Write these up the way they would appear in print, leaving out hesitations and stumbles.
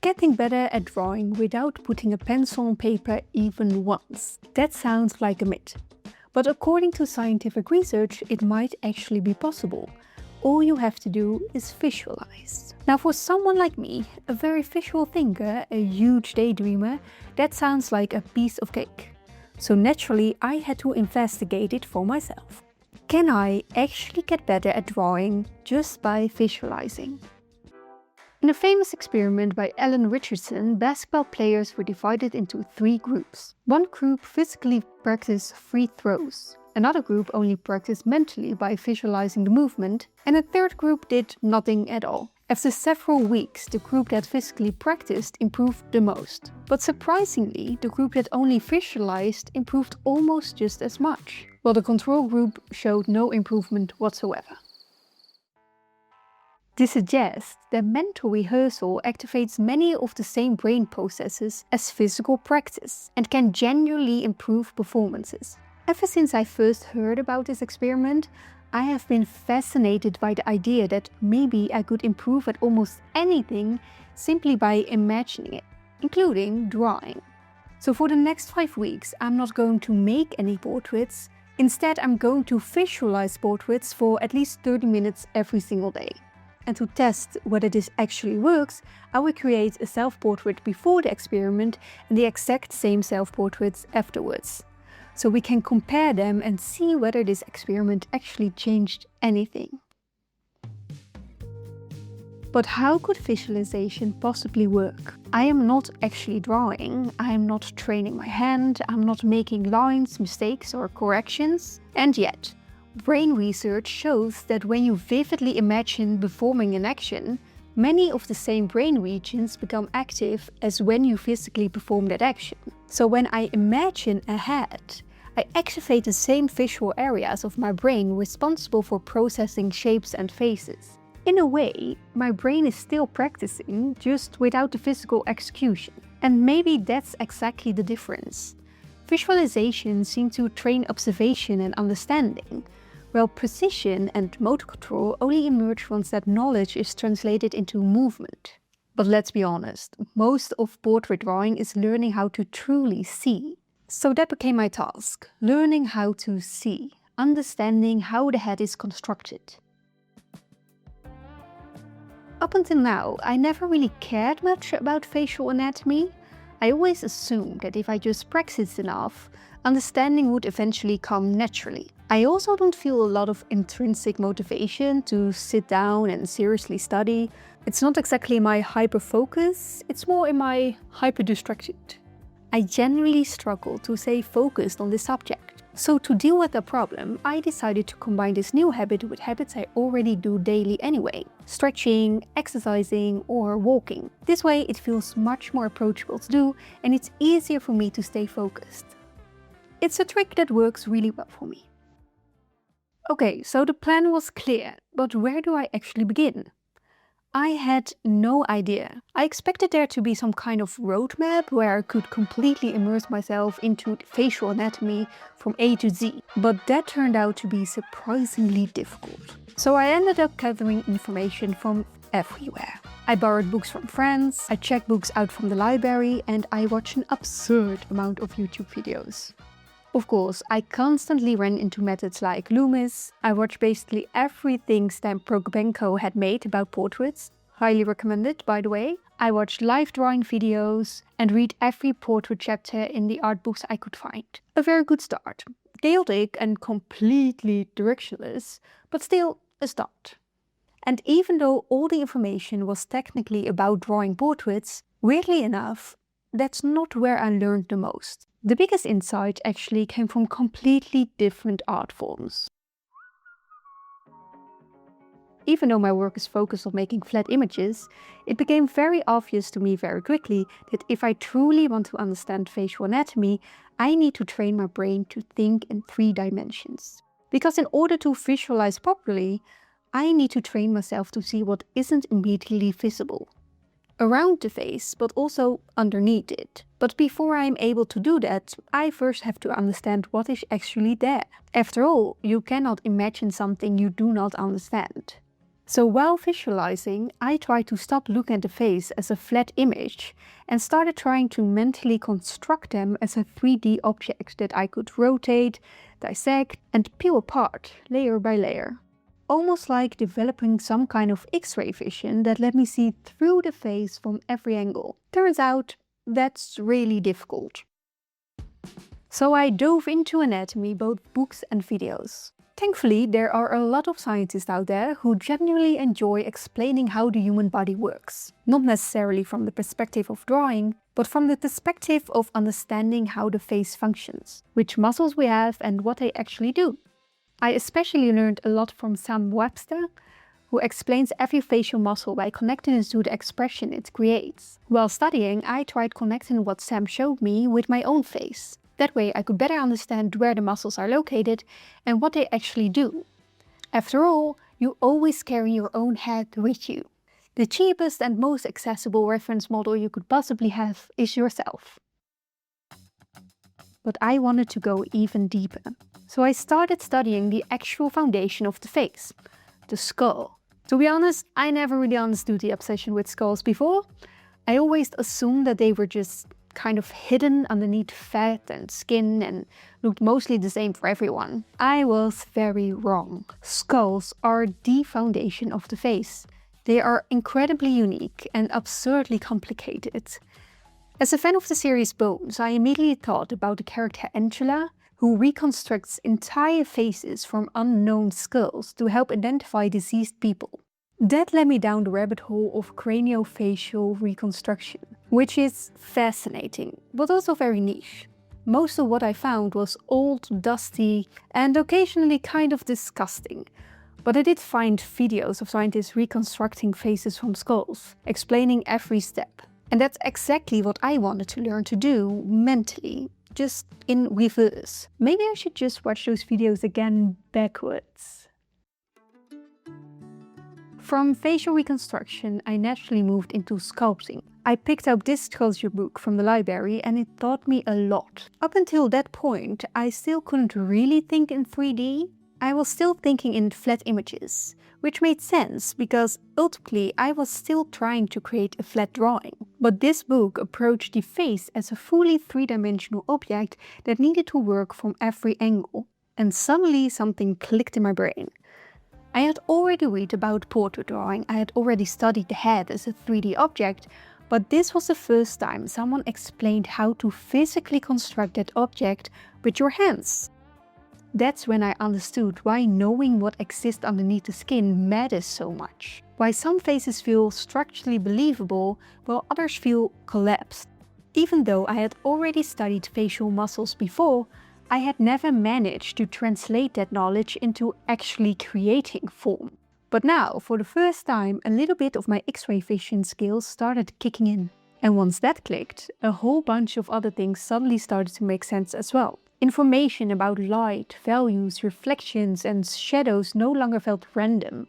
Getting better at drawing without putting a pencil on paper even once. That sounds like a myth. But according to scientific research, it might actually be possible. All you have to do is visualize. Now for someone like me, a very visual thinker, a huge daydreamer, that sounds like a piece of cake. So naturally I had to investigate it for myself. Can I actually get better at drawing just by visualizing? In a famous experiment by Alan Richardson, basketball players were divided into 3 groups. One group physically practiced free throws, another group only practiced mentally by visualizing the movement, and a third group did nothing at all. After several weeks, the group that physically practiced improved the most. But surprisingly, the group that only visualized improved almost just as much, while the control group showed no improvement whatsoever. This suggests that mental rehearsal activates many of the same brain processes as physical practice and can genuinely improve performances. Ever since I first heard about this experiment, I have been fascinated by the idea that maybe I could improve at almost anything simply by imagining it, including drawing. So for the next 5 weeks, I'm not going to make any portraits. Instead, I'm going to visualize portraits for at least 30 minutes every single day. And to test whether this actually works, I will create a self-portrait before the experiment and the exact same self-portraits afterwards. So we can compare them and see whether this experiment actually changed anything. But how could visualization possibly work? I am not actually drawing, I am not training my hand, I'm not making lines, mistakes or corrections, and yet, brain research shows that when you vividly imagine performing an action, many of the same brain regions become active as when you physically perform that action. So when I imagine a hat, I activate the same visual areas of my brain responsible for processing shapes and faces. In a way, my brain is still practicing, just without the physical execution. And maybe that's exactly the difference. Visualization seems to train observation and understanding, while precision and motor control only emerge once that knowledge is translated into movement. But let's be honest, most of portrait drawing is learning how to truly see. So that became my task, learning how to see, understanding how the head is constructed. Up until now, I never really cared much about facial anatomy. I always assumed that if I just practiced enough, understanding would eventually come naturally. I also don't feel a lot of intrinsic motivation to sit down and seriously study. It's not exactly my hyper-focus, it's more in my hyper-distracted. I genuinely struggle to stay focused on this subject. So to deal with the problem, I decided to combine this new habit with habits I already do daily anyway. Stretching, exercising or walking. This way it feels much more approachable to do and it's easier for me to stay focused. It's a trick that works really well for me. Okay, so the plan was clear, but where do I actually begin? I had no idea. I expected there to be some kind of roadmap where I could completely immerse myself into facial anatomy from A to Z, but that turned out to be surprisingly difficult. So I ended up gathering information from everywhere. I borrowed books from friends, I checked books out from the library, and I watched an absurd amount of YouTube videos. Of course, I constantly ran into methods like Loomis. I watched basically everything Stan Prokopенko had made about portraits. Highly recommended, by the way. I watched live drawing videos and read every portrait chapter in the art books I could find. A very good start. Chaotic and completely directionless, but still a start. And even though all the information was technically about drawing portraits, weirdly enough, that's not where I learned the most. The biggest insight actually came from completely different art forms. Even though my work is focused on making flat images, it became very obvious to me very quickly that if I truly want to understand facial anatomy, I need to train my brain to think in 3 dimensions. Because in order to visualize properly, I need to train myself to see what isn't immediately visible. Around the face, but also underneath it. But before I'm able to do that, I first have to understand what is actually there. After all, you cannot imagine something you do not understand. So while visualizing, I tried to stop looking at the face as a flat image and started trying to mentally construct them as a 3D object that I could rotate, dissect, and peel apart layer by layer. Almost like developing some kind of X-ray vision that let me see through the face from every angle. Turns out that's really difficult. So I dove into anatomy, both books and videos. Thankfully, there are a lot of scientists out there who genuinely enjoy explaining how the human body works. Not necessarily from the perspective of drawing, but from the perspective of understanding how the face functions, which muscles we have and what they actually do. I especially learned a lot from Sam Webster, who explains every facial muscle by connecting it to the expression it creates. While studying, I tried connecting what Sam showed me with my own face. That way I could better understand where the muscles are located and what they actually do. After all, you always carry your own head with you. The cheapest and most accessible reference model you could possibly have is yourself. But I wanted to go even deeper. So I started studying the actual foundation of the face, the skull. To be honest, I never really understood the obsession with skulls before. I always assumed that they were just kind of hidden underneath fat and skin and looked mostly the same for everyone. I was very wrong. Skulls are the foundation of the face. They are incredibly unique and absurdly complicated. As a fan of the series Bones, I immediately thought about the character Angela, who reconstructs entire faces from unknown skulls to help identify deceased people. That led me down the rabbit hole of craniofacial reconstruction, which is fascinating, but also very niche. Most of what I found was old, dusty, and occasionally kind of disgusting. But I did find videos of scientists reconstructing faces from skulls, explaining every step. And that's exactly what I wanted to learn to do mentally, just in reverse. Maybe I should just watch those videos again backwards. From facial reconstruction, I naturally moved into sculpting. I picked up this sculpture book from the library and it taught me a lot. Up until that point, I still couldn't really think in 3D. I was still thinking in flat images, which made sense because ultimately I was still trying to create a flat drawing. But this book approached the face as a fully three-dimensional object that needed to work from every angle. And suddenly something clicked in my brain. I had already read about portrait drawing, I had already studied the head as a 3D object, but this was the first time someone explained how to physically construct that object with your hands. That's when I understood why knowing what exists underneath the skin matters so much. Why some faces feel structurally believable while others feel collapsed. Even though I had already studied facial muscles before, I had never managed to translate that knowledge into actually creating form. But now, for the first time, a little bit of my X-ray vision skills started kicking in. And once that clicked, a whole bunch of other things suddenly started to make sense as well. Information about light, values, reflections, and shadows no longer felt random.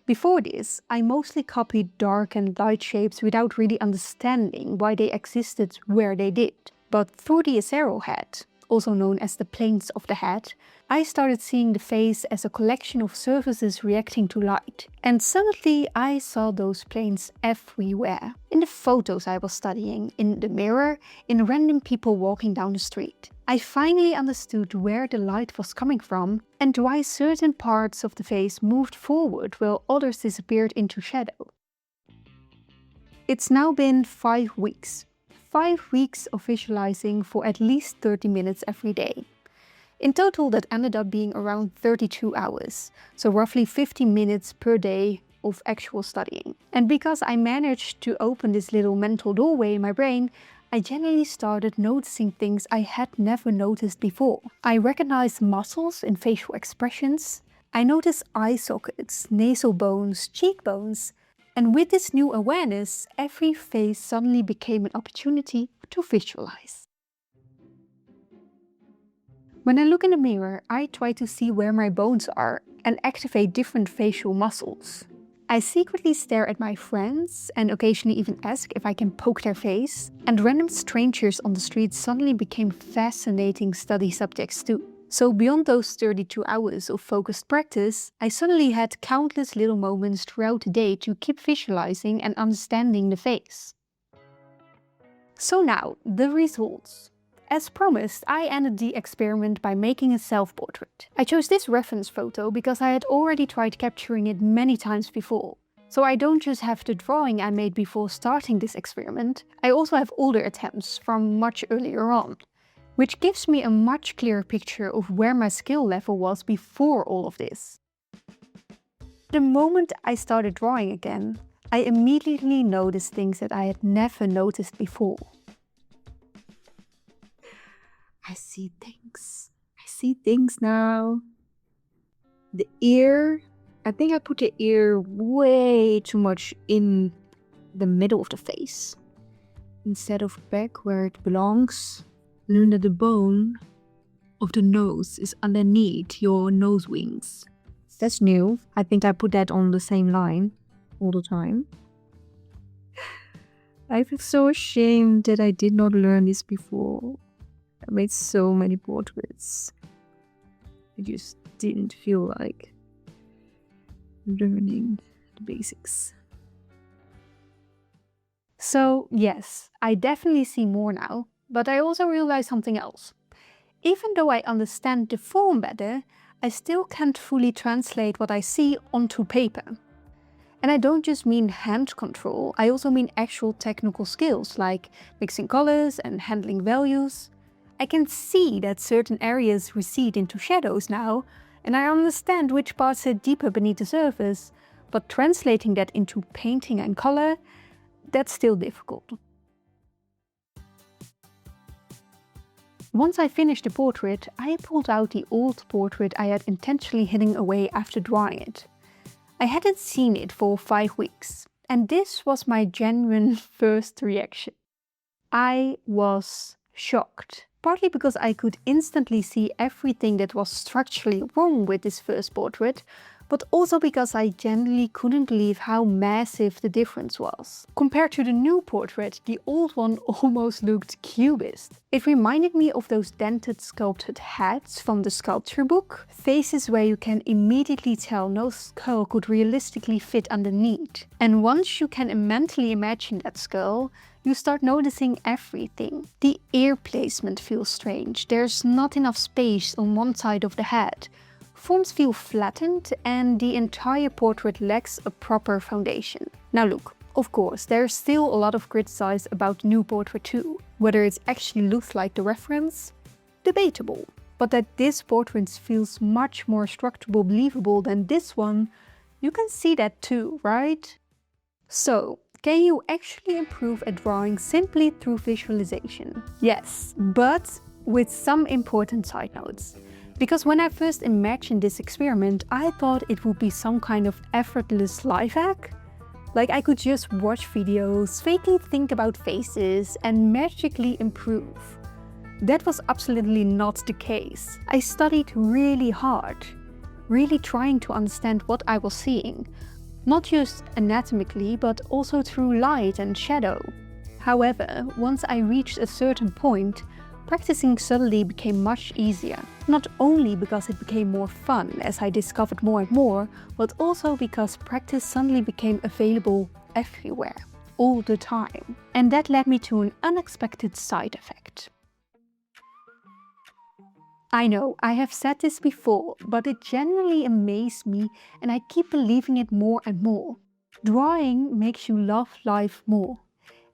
Before this, I mostly copied dark and light shapes without really understanding why they existed where they did. But through the Asaro head, also known as the planes of the head, I started seeing the face as a collection of surfaces reacting to light. And suddenly I saw those planes everywhere. In the photos I was studying, in the mirror, in random people walking down the street. I finally understood where the light was coming from and why certain parts of the face moved forward while others disappeared into shadow. It's now been 5 weeks. 5 weeks of visualizing for at least 30 minutes every day. In total, that ended up being around 32 hours, so roughly 50 minutes per day of actual studying. And because I managed to open this little mental doorway in my brain, I generally started noticing things I had never noticed before. I recognized muscles in facial expressions. I noticed eye sockets, nasal bones, cheekbones. And with this new awareness, every face suddenly became an opportunity to visualize. When I look in the mirror, I try to see where my bones are and activate different facial muscles. I secretly stare at my friends and occasionally even ask if I can poke their face. And random strangers on the street suddenly became fascinating study subjects too. So beyond those 32 hours of focused practice, I suddenly had countless little moments throughout the day to keep visualizing and understanding the face. So now, the results. As promised, I ended the experiment by making a self-portrait. I chose this reference photo because I had already tried capturing it many times before. So I don't just have the drawing I made before starting this experiment, I also have older attempts from much earlier on, which gives me a much clearer picture of where my skill level was before all of this. The moment I started drawing again, I immediately noticed things that I had never noticed before. I see things now. The ear, I think I put the ear way too much in the middle of the face, instead of back where it belongs. Learn that the bone of the nose is underneath your nose wings. That's new. I think I put that on the same line all the time. I feel so ashamed that I did not learn this before. I made so many portraits. I just didn't feel like learning the basics. So yes, I definitely see more now, but I also realized something else. Even though I understand the form better, I still can't fully translate what I see onto paper. And I don't just mean hand control, I also mean actual technical skills like mixing colors and handling values. I can see that certain areas recede into shadows now, and I understand which parts sit deeper beneath the surface, but translating that into painting and color, that's still difficult. Once I finished the portrait, I pulled out the old portrait I had intentionally hidden away after drawing it. I hadn't seen it for 5 weeks, and this was my genuine first reaction. I was shocked, partly because I could instantly see everything that was structurally wrong with this first portrait, but also because I genuinely couldn't believe how massive the difference was. Compared to the new portrait, the old one almost looked cubist. It reminded me of those dented sculpted heads from the sculpture book, faces where you can immediately tell no skull could realistically fit underneath. And once you can mentally imagine that skull, you start noticing everything. The ear placement feels strange, there's not enough space on one side of the head. Forms feel flattened and the entire portrait lacks a proper foundation. Now look, of course, there's still a lot of criticize about the new portrait too. Whether it actually looks like the reference? Debatable. But that this portrait feels much more structurally believable than this one, you can see that too, right? So, can you actually improve at drawing simply through visualization? Yes, but with some important side notes. Because when I first imagined this experiment, I thought it would be some kind of effortless life hack. Like I could just watch videos, vaguely think about faces, and magically improve. That was absolutely not the case. I studied really hard, really trying to understand what I was seeing. Not just anatomically, but also through light and shadow. However, once I reached a certain point, practicing suddenly became much easier. Not only because it became more fun as I discovered more and more, but also because practice suddenly became available everywhere, all the time. And that led me to an unexpected side effect. I know, I have said this before, but it genuinely amazed me and I keep believing it more and more. Drawing makes you love life more,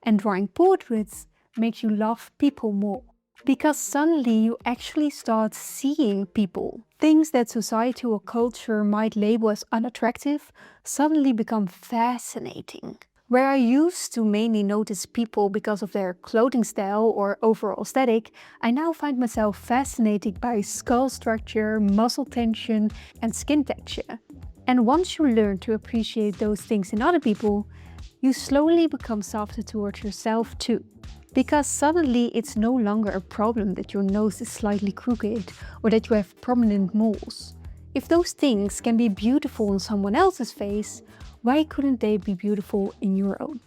and drawing portraits makes you love people more. Because suddenly you actually start seeing people. Things that society or culture might label as unattractive suddenly become fascinating. Where I used to mainly notice people because of their clothing style or overall aesthetic, I now find myself fascinated by skull structure, muscle tension, and skin texture. And once you learn to appreciate those things in other people, you slowly become softer towards yourself too. Because suddenly it's no longer a problem that your nose is slightly crooked or that you have prominent moles. If those things can be beautiful in someone else's face, why couldn't they be beautiful in your own?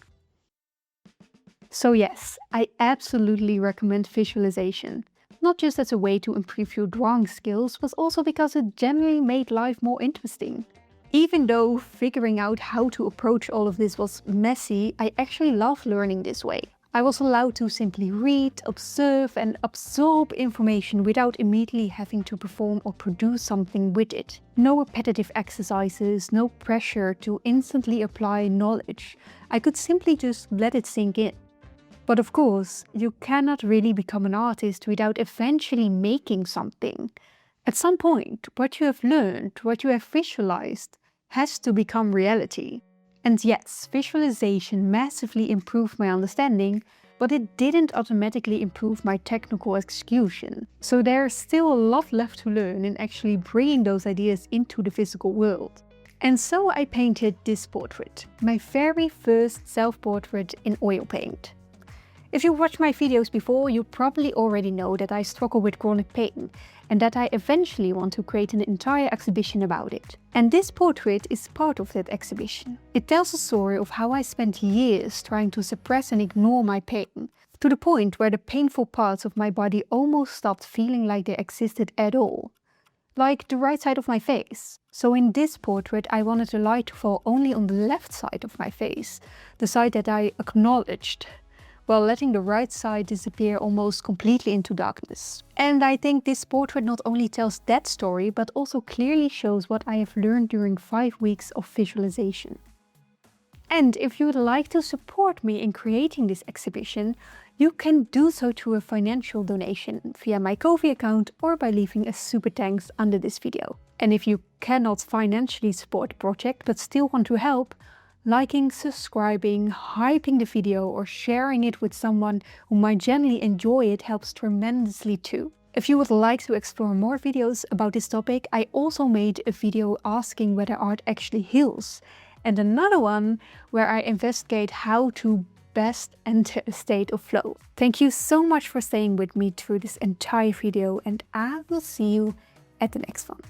So yes, I absolutely recommend visualization. not just as a way to improve your drawing skills, but also because it generally made life more interesting. Even though figuring out how to approach all of this was messy, I actually love learning this way. I was allowed to simply read, observe and absorb information without immediately having to perform or produce something with it. No repetitive exercises, no pressure to instantly apply knowledge. I could simply just let it sink in. But of course, you cannot really become an artist without eventually making something. At some point, what you have learned, what you have visualized, has to become reality. And yes, visualization massively improved my understanding, but it didn't automatically improve my technical execution. So there's still a lot left to learn in actually bringing those ideas into the physical world. And so I painted this portrait, my very first self-portrait in oil paint. If you watched my videos before, you probably already know that I struggle with chronic pain and that I eventually want to create an entire exhibition about it. And this portrait is part of that exhibition. It tells a story of how I spent years trying to suppress and ignore my pain, to the point where the painful parts of my body almost stopped feeling like they existed at all. Like the right side of my face. So in this portrait I wanted the light to fall only on the left side of my face, the side that I acknowledged, while letting the right side disappear almost completely into darkness. And I think this portrait not only tells that story, but also clearly shows what I have learned during 5 weeks of visualization. And if you would like to support me in creating this exhibition, you can do so through a financial donation via my Ko-fi account or by leaving a super thanks under this video. And if you cannot financially support the project but still want to help, liking, subscribing, hyping the video or sharing it with someone who might genuinely enjoy it helps tremendously too. If you would like to explore more videos about this topic, I also made a video asking whether art actually heals, and another one where I investigate how to best enter a state of flow. Thank you so much for staying with me through this entire video, and I will see you at the next one.